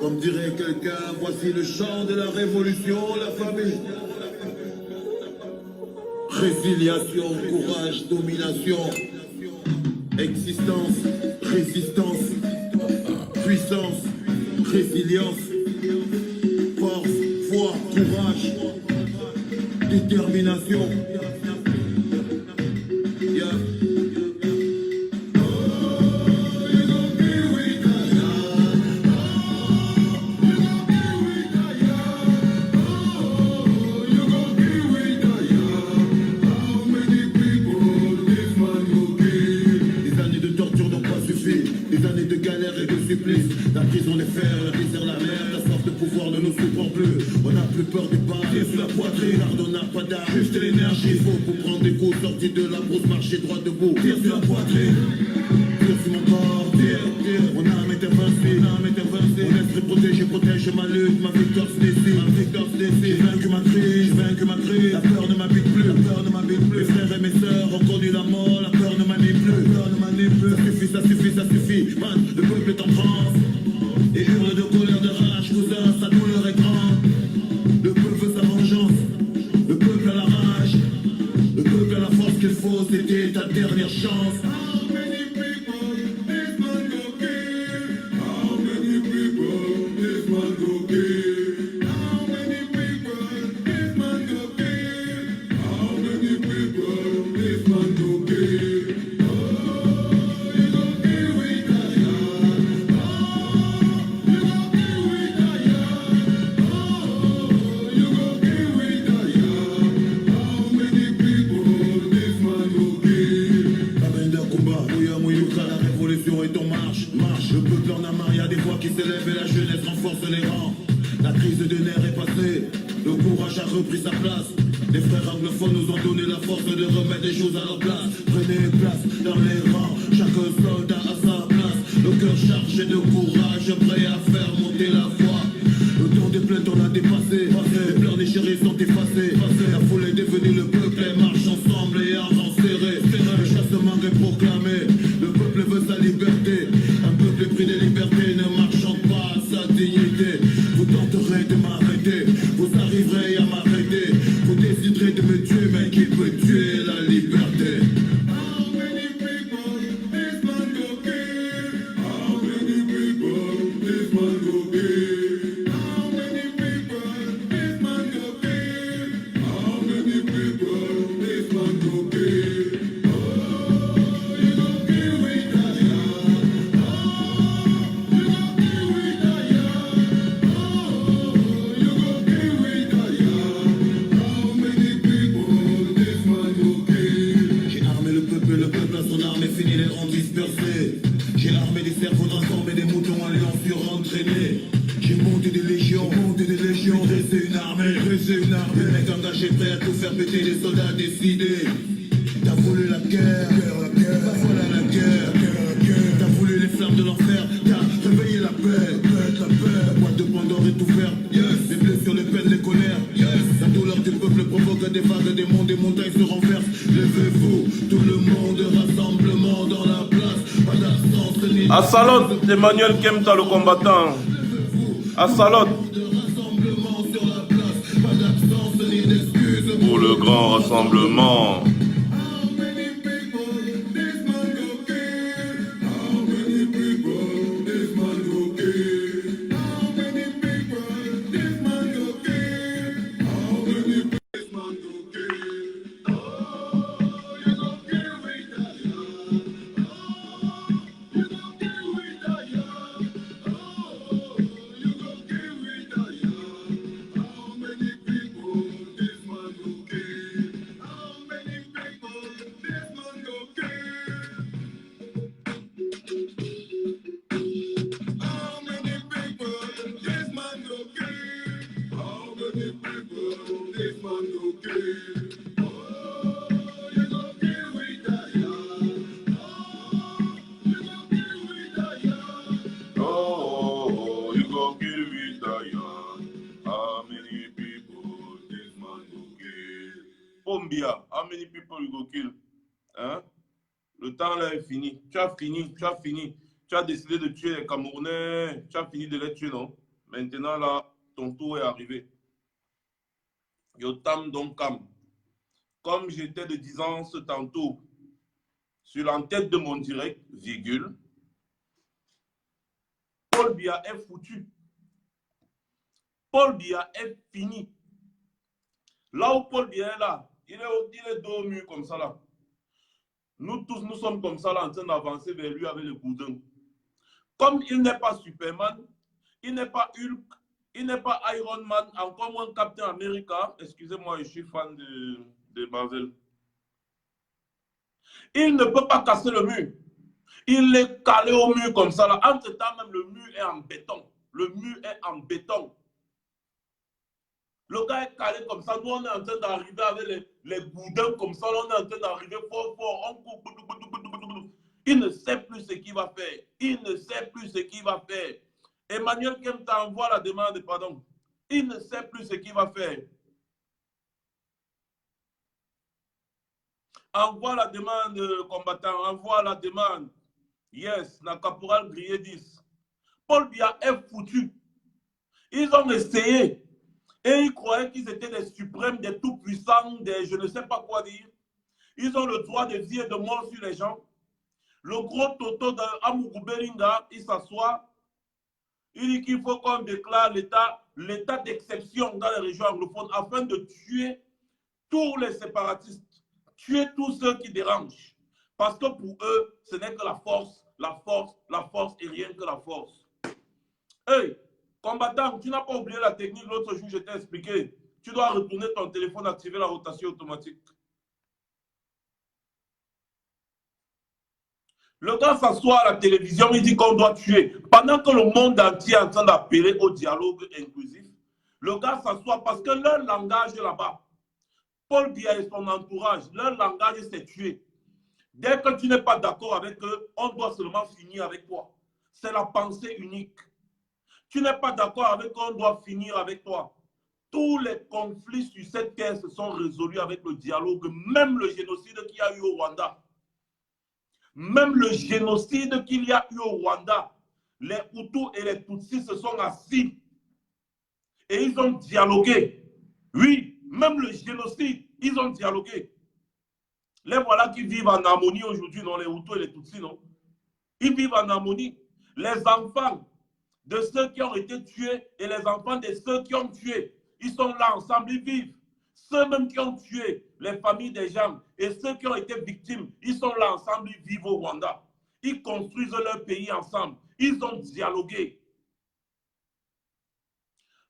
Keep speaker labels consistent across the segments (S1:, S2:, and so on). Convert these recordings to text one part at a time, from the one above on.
S1: Comme dirait quelqu'un, voici le chant de la révolution, la famille. Résiliation, courage, domination, existence, résistance, puissance, résilience, force, foi, courage, détermination. Yeah. Des années de galère et de supplice, la prison, les fers, la misère, la mer, la soif de pouvoir ne nous surprend plus. On n'a plus peur des balles, sur la poitrine, car on n'a pas d'armes, juste l'énergie. Faut pour prendre des coups, sortis de la brousse, marcher droit debout. Tire sur la poitrine, tire sur mon corps, tire. Mon âme est invincible, mon esprit protégé, protège ma lutte, ma victoire se décide, J'ai vaincu ma crise, la peur ne m'habite plus, Mes frères et mes sœurs ont connu la mort, la peur ne m'anime plus, Ça suffit, man, le peuple est en transe et hurle de colère, de rage, cousin, sa douleur est grande. Le peuple veut sa vengeance, le peuple a la rage, le peuple a la force qu'il faut, c'était ta dernière chance. Le peuple en a marre, y a des voix qui s'élèvent et la jeunesse renforce les rangs. La crise de nerfs est passée, le courage a repris sa place. Les frères anglophones nous ont donné la force de remettre les choses à leur place. Prenez place dans les rangs, chaque soldat a sa place. Le cœur chargé de courage, prêt à faire monter la foi. Le temps des plaintes on l'a dépassé, les pleurs des chéris sont effacés. La foule est devenue le peuple, et marche ensemble et en rang serré. Le chassement est proclamé, le peuple veut sa liberté. Le prix des libertés ne marchande pas à sa dignité. Vous tenterez de m'arrêter, vous arriverez à m'arrêter. Vous déciderez de me tuer, mais qui peut tuer la liberté? How many people this man go kill? How many people this man go kill? How many people this man go kill? How many people this man go kill? J'ai armé des cerveaux, transformé des moutons en lions surentraînés. J'ai monté des légions, dressé une armée. Le mec engagé, prêt à tout faire péter, des soldats décidés. T'as voulu la guerre, bah voilà la guerre. T'as voulu les flammes de l'enfer, t'as réveillé la paix. La boîte de Pandore est ouverte, les blessures, les peines, les colères. La douleur du peuple provoque des vagues, des monts, des montagnes se renversent. Levez-vous, tout le monde, rassemblement dans la place.
S2: Assalot, Emmanuel Kemta le combattant. Assalot. Pour le grand rassemblement. Bombia, how many people you go kill? Hein? Le temps là est fini. Tu as fini. Tu as décidé de tuer les Camerounais. Tu as fini de les tuer, non? Maintenant, là, ton tour est arrivé. Yotam Donkam. Comme j'étais de 10 ans ce tantôt, sur l'entête de mon direct, virgule, Paul Biya est foutu. Paul Biya est fini. Là où Paul Biya est là, il est dos au mur comme ça là. Nous tous, nous sommes comme ça là en train d'avancer vers lui avec le boudin. Comme il n'est pas Superman, il n'est pas Hulk, il n'est pas Iron Man, encore moins Captain America. Excusez-moi, je suis fan de Marvel. Il ne peut pas casser le mur. Il est calé au mur comme ça là. Entre-temps, même le mur est en béton. Le mur est en béton. Le gars est calé comme ça. Nous, on est en train d'arriver avec les boudins comme ça. On est en train d'arriver fort, fort. On coupe. Il ne sait plus ce qu'il va faire. Il ne sait plus ce qu'il va faire. Emmanuel Kemta envoie la demande de pardon. Il ne sait plus ce qu'il va faire. Envoie la demande, combattant. Envoie la demande. Yes, na caporal grillé 10. Paul Biya est foutu. Ils ont essayé. Et ils croyaient qu'ils étaient des suprêmes, des tout-puissants, des je ne sais pas quoi dire. Ils ont le droit de vie et de mort sur les gens. Le gros Toto d'Amougou Belinga, il s'assoit. Il dit qu'il faut qu'on déclare l'état d'exception dans les régions anglophones afin de tuer tous les séparatistes, tuer tous ceux qui dérangent. Parce que pour eux, ce n'est que la force et rien que la force. Hey, combattant, tu n'as pas oublié la technique l'autre jour, je t'ai expliqué. Tu dois retourner ton téléphone, activer la rotation automatique. Le gars s'assoit à la télévision, il dit qu'on doit tuer. Pendant que le monde entier est en train d'appeler au dialogue inclusif, le gars s'assoit parce que leur langage là-bas, Paul Biya et son entourage, leur langage c'est tuer. Dès que tu n'es pas d'accord avec eux, on doit seulement finir avec toi. C'est la pensée unique. Tu n'es pas d'accord avec eux, on doit finir avec toi. Tous les conflits sur cette terre se sont résolus avec le dialogue, même le génocide qu'il y a eu au Rwanda. Même le génocide qu'il y a eu au Rwanda, les Hutus et les Tutsis se sont assis et ils ont dialogué. Oui, même le génocide, ils ont dialogué. Les voilà qui vivent en harmonie aujourd'hui, non, les Hutus et les Tutsis, non. Ils vivent en harmonie. Les enfants de ceux qui ont été tués et les enfants de ceux qui ont tué, ils sont là ensemble, ils vivent. Ceux même qui ont tué les familles des gens et ceux qui ont été victimes, ils sont là ensemble, ils vivent au Rwanda. Ils construisent leur pays ensemble. Ils ont dialogué.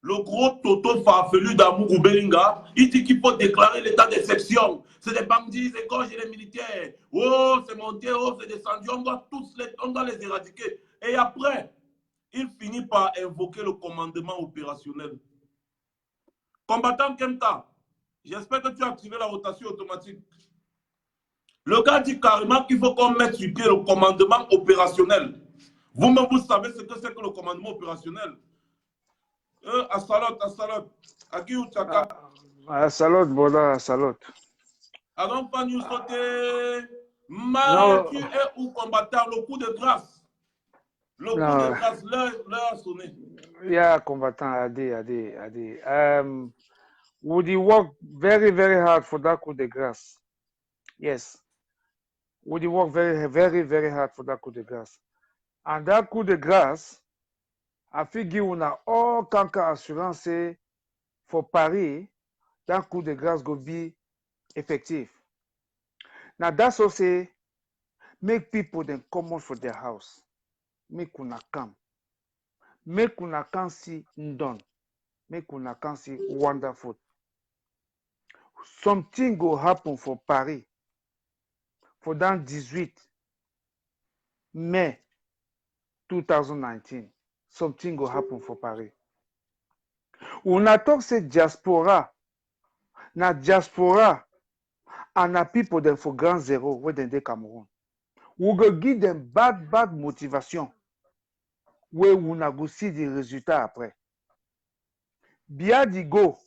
S2: Le gros Toto farfelu d'Amougou Belinga, il dit qu'il faut déclarer l'état d'exception. C'est des bandits, c'est gorges et les militaires. Oh, c'est monté, oh, c'est descendu. On doit les éradiquer. Et après, il finit par invoquer le commandement opérationnel. Combattant Kemta, j'espère que tu as activé la rotation automatique. Le gars dit carrément qu'il faut qu'on mette sur pied le commandement opérationnel. Vous-même, vous savez ce que c'est que le commandement opérationnel. Assalot. Agiou Tchaka.
S3: Assalot, Bola, assalot.
S2: Avant pas nous sauter. Mal, tu es où combattant? Le coup de grâce. Le coup de grâce, l'heure a sonné.
S3: Yeah, combattant, Adi. Would you work very, very hard for that coup de grâce? Yes. Would you work very, very, very hard for that coup de grâce? And that coup de grâce, I figure on a all kanka assurance for Paris, that coup de grâce will be effective. Now that's also make people then come out for their house. Make una come. Make una can see Ndon. Make una can see wonderful. Something will happen for Paris for that 18 May 2019. Something will happen for Paris. Una talk say diaspora. Na diaspora and na people them for Grand Zero where they Cameroon. We go give them bad motivation where we na go see the résultat après. Biadi go,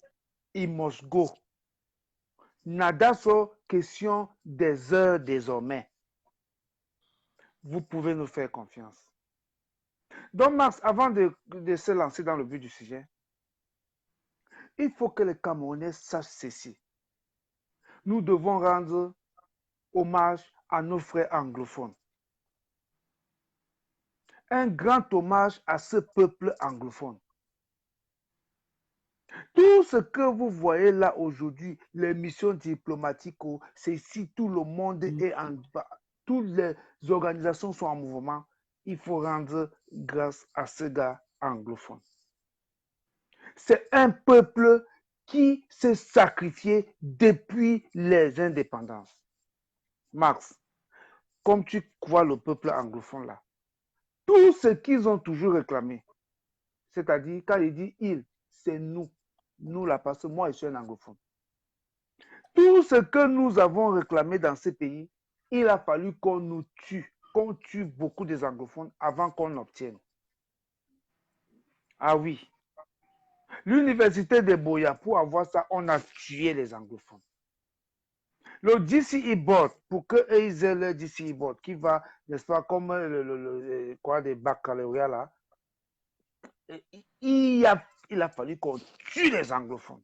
S3: il must go. Nada so question des heures désormais. Vous pouvez nous faire confiance. Donc, Max, avant de se lancer dans le but du sujet, il faut que les Camerounais sachent ceci. Nous devons rendre hommage à nos frères anglophones. Un grand hommage à ce peuple anglophone. Tout ce que vous voyez là aujourd'hui, les missions diplomatiques, c'est ici, tout le monde est en bas. Toutes les organisations sont en mouvement. Il faut rendre grâce à ce gars anglophone. C'est un peuple qui s'est sacrifié depuis les indépendances. Max, comme tu vois le peuple anglophone là, tout ce qu'ils ont toujours réclamé, c'est-à-dire quand il dit il, c'est nous. Nous là, parce que moi je suis un anglophone. Tout ce que nous avons réclamé dans ce pays, il a fallu qu'on nous tue, qu'on tue beaucoup des anglophones avant qu'on obtienne. Ah oui. L'université de Boya, pour avoir ça, on a tué les anglophones. Le DCE board, pour qu'ils aient le DCE board, qui va, n'est-ce pas, comme quoi, des baccalauréats là, il a fallu qu'on tue les anglophones.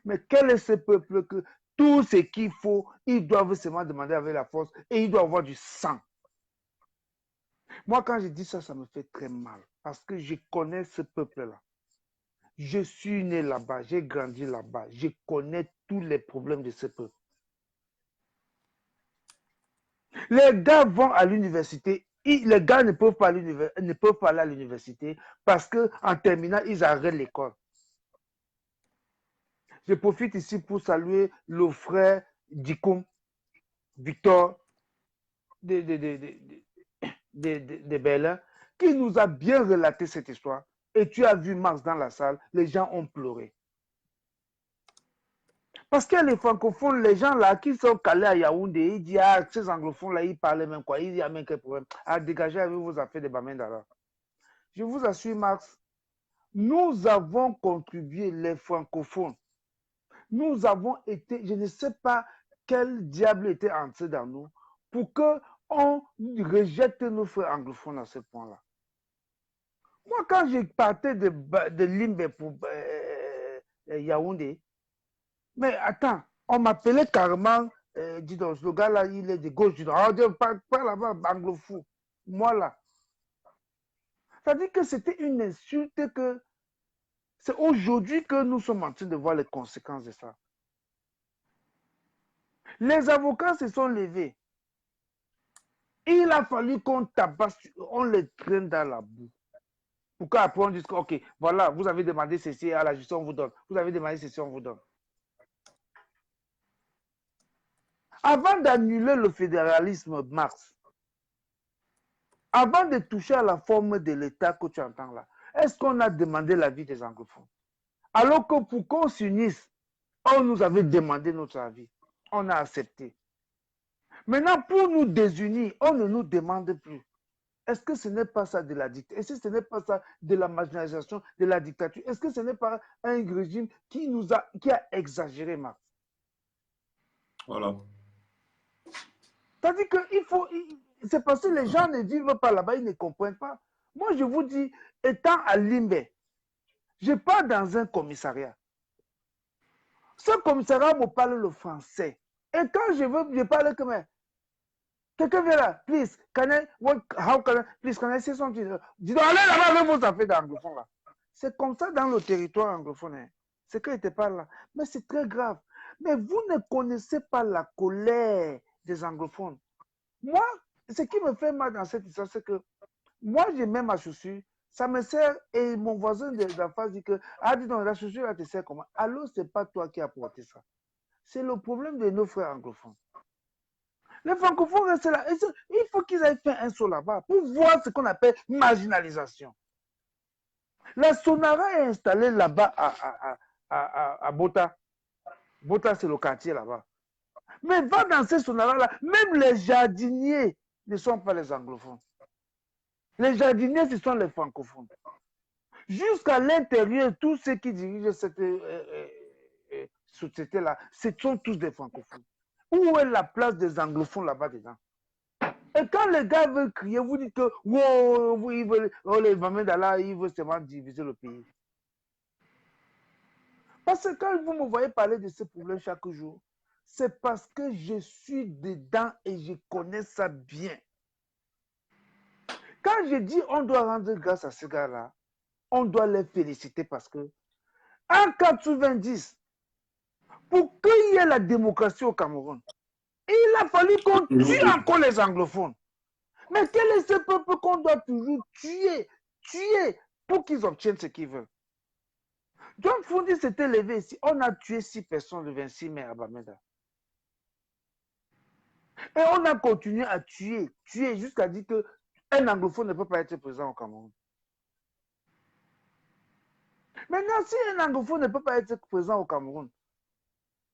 S3: Mais quel est ce peuple que tout ce qu'il faut, ils doivent seulement demander avec la force et ils doivent avoir du sang. Moi, quand je dis ça, ça me fait très mal parce que je connais ce peuple-là. Je suis né là-bas, j'ai grandi là-bas, je connais tous les problèmes de ce peuple. Les gars vont à l'université, les gars ne peuvent pas aller à l'université parce qu'en terminant, ils arrêtent l'école. Je profite ici pour saluer le frère Dikoum, Victor de Berlin, qui nous a bien relaté cette histoire. Et tu as vu Max dans la salle, les gens ont pleuré. Parce qu'il y a les francophones, les gens là qui sont calés à Yaoundé, ils disent, ah, ces anglophones là, ils parlaient même quoi, ils disent, ah, mais quel problème. À dégager avec vos affaires de Bamendara. Je vous assure, Max, nous avons contribué, les francophones. Nous avons été, je ne sais pas quel diable était entré dans nous pour qu'on rejette nos frères anglophones à ce point-là. Moi, quand je partais de Limbe pour Yaoundé, mais attends, on m'appelait carrément, dis donc, le gars là, il est de gauche, dis donc, pas là-bas, anglophone. Moi là. Ça dit que c'était une insulte que c'est aujourd'hui que nous sommes en train de voir les conséquences de ça. Les avocats se sont levés. Il a fallu qu'on tabasse, on les traîne dans la boue. Pour qu'après on dise, ok, voilà, vous avez demandé ceci à la justice, on vous donne. Vous avez demandé ceci, on vous donne. Avant d'annuler le fédéralisme, Marx, avant de toucher à la forme de l'État que tu entends là, est-ce qu'on a demandé l'avis des anglophones? Alors que pour qu'on s'unisse, on nous avait demandé notre avis. On a accepté. Maintenant, pour nous désunir, on ne nous demande plus. Est-ce que ce n'est pas ça de la dictature? Est-ce que ce n'est pas ça de la marginalisation, de la dictature? Est-ce que ce n'est pas un régime qui a exagéré, Marx?
S2: Voilà.
S3: C'est-à-dire qu'il faut... C'est parce que les gens ne vivent pas là-bas, ils ne comprennent pas. Moi, je vous dis, étant à Limbe, je pars dans un commissariat. Ce commissariat me parle le français. Et quand je parle comme quelqu'un vient là, please, please, can I say something? Dis donc, allez là-bas avec vos affaires d'anglophone là. C'est comme ça dans le territoire anglophone. Hein. C'est qu'il te parle là. Mais c'est très grave. Mais vous ne connaissez pas la colère des anglophones. Moi, ce qui me fait mal dans cette histoire, c'est que moi, j'ai même ma chaussure, ça me sert, et mon voisin d'en face dit que, ah, dis donc, la chaussure, là, te sert comment? Alors, ce n'est pas toi qui as porté ça. C'est le problème de nos frères anglophones. Les francophones restent là. Il faut qu'ils aillent faire un saut là-bas pour voir ce qu'on appelle marginalisation. La Sonara est installée là-bas à Bota. Bota, c'est le quartier là-bas. Mais va dans ces Sonara-là, même les jardiniers ne sont pas les anglophones. Les jardiniers, ce sont les francophones. Jusqu'à l'intérieur, tous ceux qui dirigent cette société-là, ce sont tous des francophones. Où est la place des anglophones là-bas dedans? Et quand les gars veulent crier, vous dites que wow, ils veulent, oh, les Bamenda ils veulent seulement diviser le pays. Parce que quand vous me voyez parler de ce problème chaque jour, c'est parce que je suis dedans et je connais ça bien. Quand je dis on doit rendre grâce à ces gars-là, on doit les féliciter parce que en 90, pour qu'il y ait la démocratie au Cameroun, il a fallu qu'on tue encore les anglophones. Mais quel est ce peuple qu'on doit toujours tuer pour qu'ils obtiennent ce qu'ils veulent? John Fundi s'était levé ici. On a tué 6 personnes le 26 mai à Bamenda. Et on a continué à tuer jusqu'à dire qu'un anglophone ne peut pas être présent au Cameroun. Maintenant, si un anglophone ne peut pas être présent au Cameroun,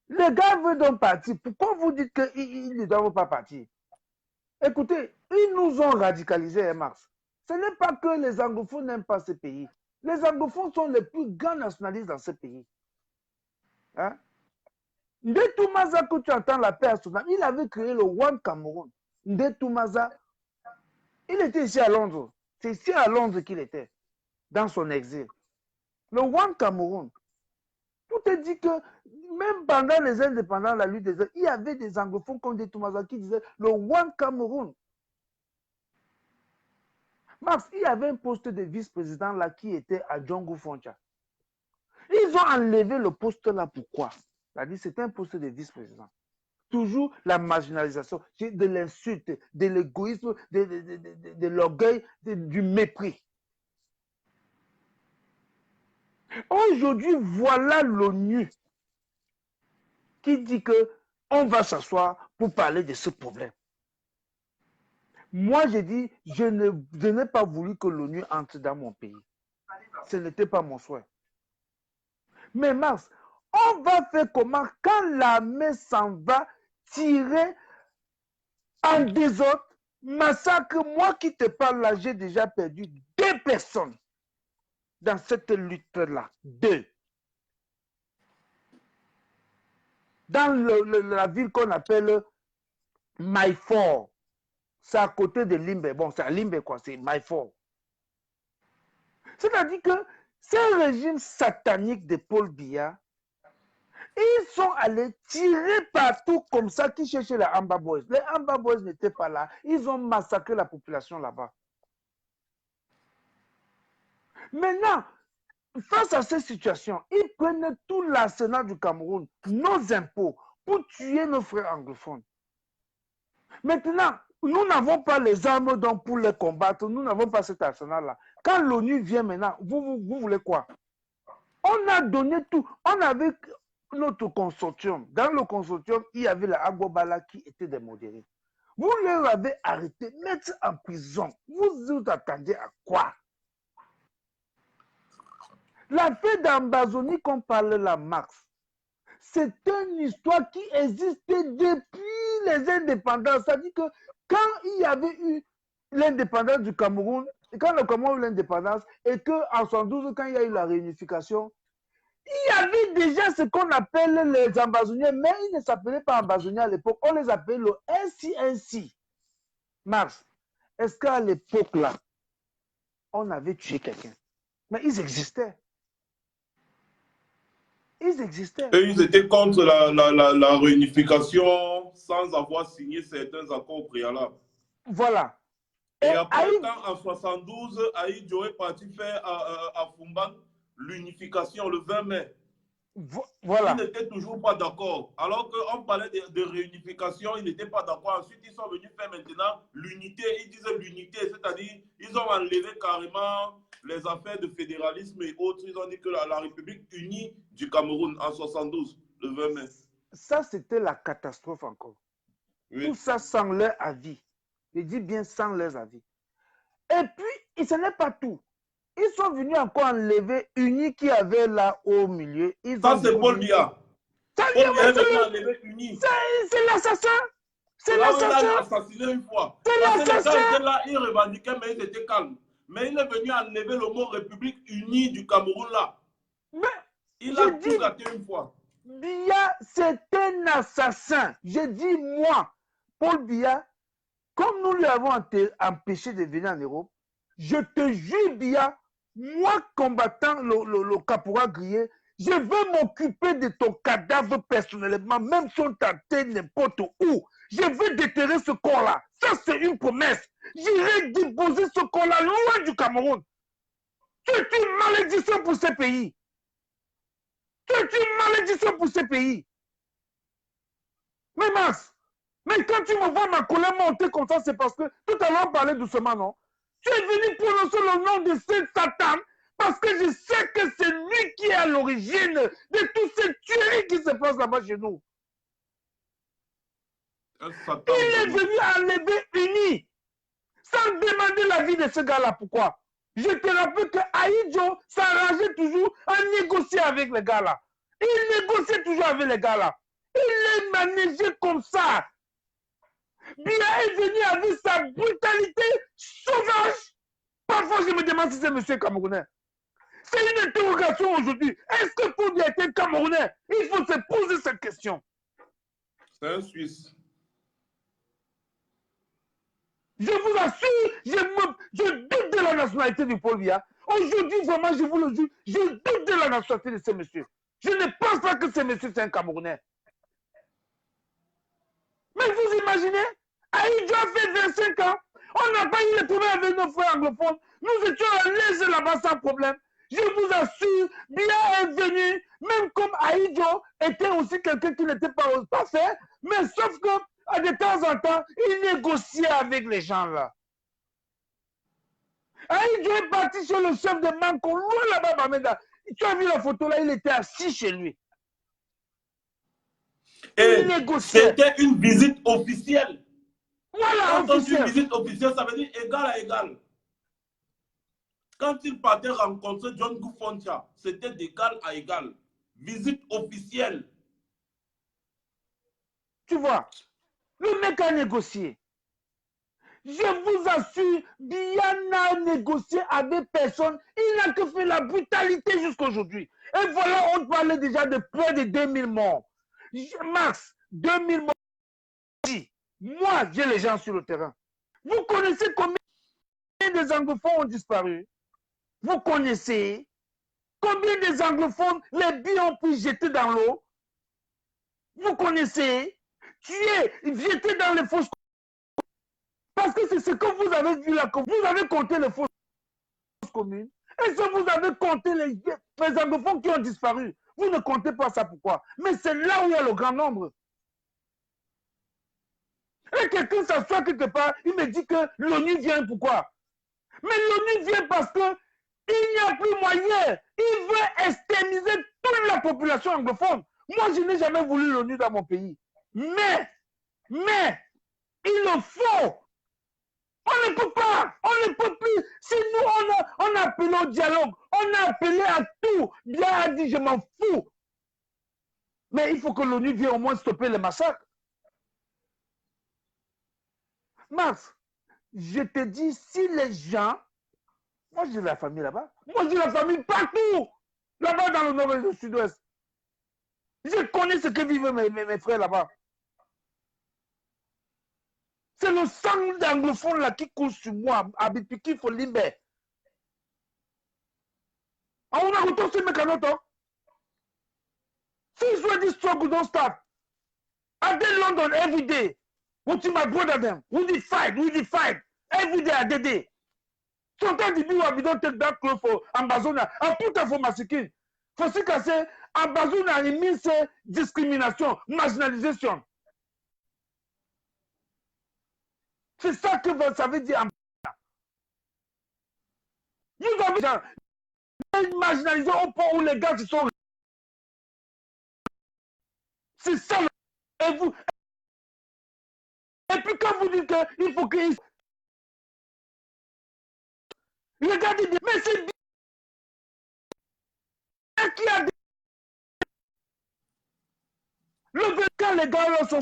S3: les gars veulent donc partir. Pourquoi vous dites qu'ils ne doivent pas partir? Écoutez, ils nous ont radicalisés, hein, Mars. Ce n'est pas que les anglophones n'aiment pas ce pays. Les anglophones sont les plus grands nationalistes dans ce pays. Hein? Ndetoumaza, que tu entends la paix à Soudan, il avait créé le One Cameroun. Ndetoumaza, il était ici à Londres. C'est ici à Londres qu'il était, dans son exil. Le One Cameroun. Tout est dit que même pendant les indépendants, la lutte des... il y avait des anglophones comme Ndetoumaza qui disaient le One Cameroun. Max, il y avait un poste de vice-président là qui était à Djongo Foncha. Ils ont enlevé le poste là, pourquoi? C'est-à-dire c'était un poste de vice-président. Toujours la marginalisation, de l'insulte, de l'égoïsme, de l'orgueil, du mépris. Aujourd'hui, voilà l'ONU qui dit qu'on va s'asseoir pour parler de ce problème. Moi, j'ai dit, je n'ai pas voulu que l'ONU entre dans mon pays. Ce n'était pas mon souhait. Mais Mars, on va faire comment quand l'armée s'en va tirer en désordre, massacre, moi qui te parle là, j'ai déjà perdu 2 personnes dans cette lutte-là. 2. Dans la ville qu'on appelle Maïfort. C'est à côté de Limbe. Bon, c'est à Limbe, quoi. C'est Maïfort. C'est-à-dire que ce régime satanique de Paul Biya, ils sont allés tirer partout comme ça qui cherchaient les Amba Boys. Les Amba Boys n'étaient pas là. Ils ont massacré la population là-bas. Maintenant, face à cette situation, ils prennent tout l'arsenal du Cameroun, nos impôts, pour tuer nos frères anglophones. Maintenant, nous n'avons pas les armes donc pour les combattre, nous n'avons pas cet arsenal-là. Quand l'ONU vient maintenant, vous voulez quoi? On a donné tout. On avait notre consortium. Dans le consortium, il y avait la Agbobala qui était des modérés. Vous leur avez arrêté, mettre en prison. Vous attendiez à quoi? L'affaire d'Ambazonie qu'on parle là, Max, c'est une histoire qui existait depuis les indépendances. C'est-à-dire que quand il y avait eu l'indépendance du Cameroun, quand le Cameroun a eu l'indépendance, et qu'en 1972, quand il y a eu la réunification, il y avait déjà ce qu'on appelle les ambazoniens, mais ils ne s'appelaient pas ambazoniens à l'époque, on les appelait le NCNC. Mars, est-ce qu'à l'époque là, on avait tué quelqu'un? Mais ils existaient. Ils existaient.
S2: Et ils étaient contre la réunification sans avoir signé certains accords préalables.
S3: Voilà.
S2: Et après, quand en 72, Aïd Diop est parti faire à Fumban l'unification le 20 mai.
S3: Voilà.
S2: Ils n'étaient toujours pas d'accord. Alors qu'on parlait de réunification, ils n'étaient pas d'accord. Ensuite, ils sont venus faire maintenant l'unité. Ils disaient l'unité, c'est-à-dire ils ont enlevé carrément les affaires de fédéralisme et autres. Ils ont dit que la République unie du Cameroun en 72, le 20 mai.
S3: Ça, c'était la catastrophe encore. Oui. Tout ça sans leur avis. Je dis bien sans leurs avis. Et puis, ce n'est pas tout. Ils sont venus encore enlever Uni qui avait là au milieu.
S2: Ça, c'est Paul Biya. Paul Biya est venu enlever Uni.
S3: C'est l'assassin. C'est l'assassin.
S2: Il a assassiné une fois.
S3: C'est l'assassin.
S2: Les gars étaient là, ils revendiquaient, mais ils étaient calmes. Mais il est venu enlever le mot République unie du Cameroun là.
S3: Mais
S2: il a tout gâté une fois.
S3: Biya, c'est un assassin. Je dis moi, Paul Biya, comme nous lui avons empêché de venir en Europe, je te jure, Bia, moi, combattant le caporal grillé, je vais m'occuper de ton cadavre personnellement, même si on t'attend n'importe où. Je vais déterrer ce corps-là. Ça, c'est une promesse. J'irai déposer ce corps-là loin du Cameroun. C'est une malédiction pour ce pays. C'est une malédiction pour ce pays. Mais Max, mais quand tu me vois ma colère monter comme ça, c'est parce que tout à l'heure on parlait doucement, non? Tu es venu prononcer le nom de ce Satan parce que je sais que c'est lui qui est à l'origine de toutes ces tueries qui se passent là-bas chez nous. Il est venu enlever uni sans demander l'avis de ce gars-là. Pourquoi? Je te rappelle que Aïdjo s'arrangeait toujours à négocier avec les gars-là. Il négociait toujours avec les gars-là. Il les managé comme ça. Bia est venu avec sa brutalité sauvage. Parfois, je me demande si c'est monsieur Camerounais. C'est une interrogation aujourd'hui. Est-ce que Paul Biya était Camerounais? Il faut se poser cette question.
S2: C'est un Suisse.
S3: Je vous assure, je doute de la nationalité du Paul Biya. Aujourd'hui, vraiment, je vous le jure, je doute de la nationalité de ce monsieur. Je ne pense pas que ce monsieur c'est un Camerounais. Mais vous imaginez, Aïdjo a fait 25 ans. On n'a pas eu les problèmes avec nos frères anglophones. Nous étions à l'aise là-bas sans problème. Je vous assure, Bia est venu, même comme Aïdjo était aussi quelqu'un qui n'était pas parfait, mais sauf que de temps en temps, il négociait avec les gens là. Aïdjo est parti sur le chef de Manko, loin là-bas, Bamenda. Tu as vu la photo là, il était assis chez lui.
S2: Et c'était une visite officielle.
S3: Voilà,
S2: Quand on dit une visite officielle, ça veut dire égal à égal. Quand il partait rencontrer John Gufoncha, c'était d'égal à égal. Visite officielle.
S3: Tu vois, le mec a négocié. Je vous assure, Bia n'a négocié avec personne. Il n'a que fait la brutalité jusqu'à aujourd'hui. Et voilà, on parlait déjà de près de 2000 morts. Max, 2000 morts. Moi, j'ai les gens sur le terrain. Vous connaissez combien des anglophones ont disparu? Vous connaissez combien des anglophones les billes ont pu jeter dans l'eau? Vous connaissez tuer, jeter dans les fosses. Parce que c'est ce que vous avez vu là, que vous avez compté les fausses communes. Et si vous avez compté les anglophones qui ont disparu, vous ne comptez pas ça pourquoi? Mais c'est là où il y a le grand nombre. Et quelqu'un s'assoit quelque part, il me dit que l'ONU vient pourquoi? Mais l'ONU vient parce que il n'y a plus moyen. Il veut exterminer toute la population anglophone. Moi, je n'ai jamais voulu l'ONU dans mon pays. Mais, il le faut. On ne peut pas, on ne peut plus. Si nous, on a appelé au dialogue, on a appelé à tout. Bien a dit, je m'en fous. Mais il faut que l'ONU vienne au moins stopper les massacres. Max, je te dis, si les gens, moi j'ai la famille là-bas, moi j'ai la famille partout, là-bas dans le nord et le sud-ouest. Je connais ce que vivent mes frères là-bas. C'est le sang d'anglophone là qui coule sur moi, à Bipiki, Folimbe. On a retourné ce mécanoto. Since when this struggle don't start? I did London every day. With my brother them. We did fight. Every day I did it. Sometimes the people we don't take that clothes for Amazona. I put that for my skin. For Sika say, Amazona, it means discrimination, marginalisation. C'est ça que ça veut dire. Vous avez marginalisé au point où les gars se sont. C'est ça. Et vous. Et puis quand vous dites qu'il faut qu'ils. Regardez, mais c'est bien qui a. Le quand les gars là sont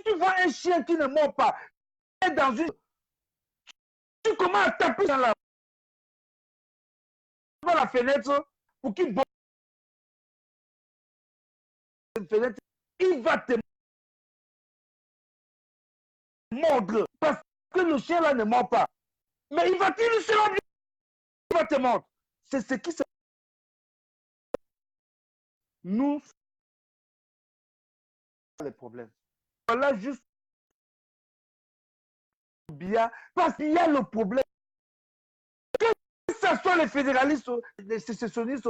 S3: Si tu vois un chien qui ne mord pas, dans une... tu commences à taper dans la fenêtre pour qu'il borde la fenêtre, il va te mordre parce que le chien là ne mord pas. Mais il va tirer sur l'objet, il va te mordre. C'est ce qui se... Nous, les problèmes. Voilà juste bien, parce qu'il y a le problème. Que ce soit les fédéralistes, les sécessionnistes,